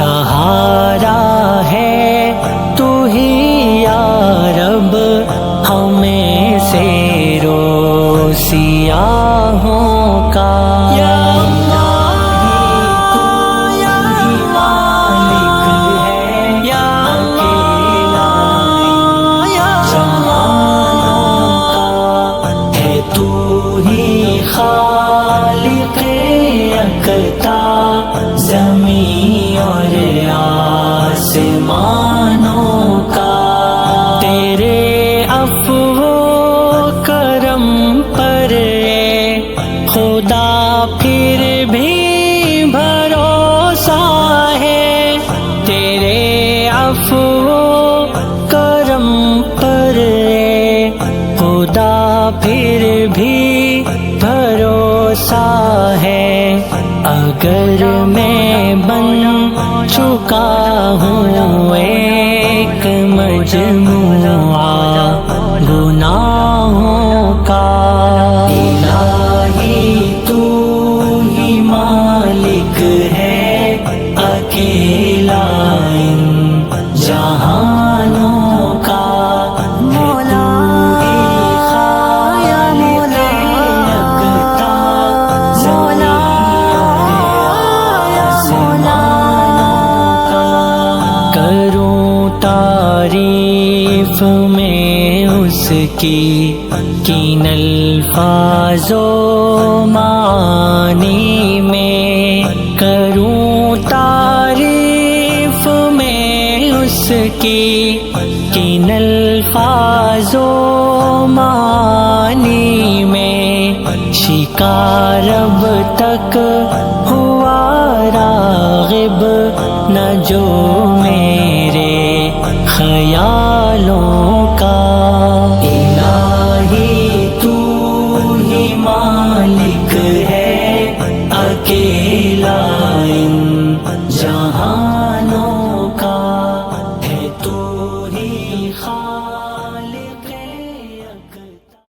سہارا ہے تو ہی یا رب ہمیں سے سیاہوں کا یا خالق یکتا زمین اور آسمانوں کا تیرے عفو و کرم پر خدا پھر بھی بھروسہ ہے تیرے عفو و کرم پر خدا پھر بھی بھروسہ ہے اگر میں بن چکا ہوں ایک مجموعہ گناہوں کا الہی تو ہی مالک ہے اکیلا ان جہانوں کا تعریف میں اس کی کن الفاظ و معانی میں کروں تعریف میں اس کی کن الفاظ و معانی میں شکار اب تک ہوا راغب نہ جو میرے خیالوں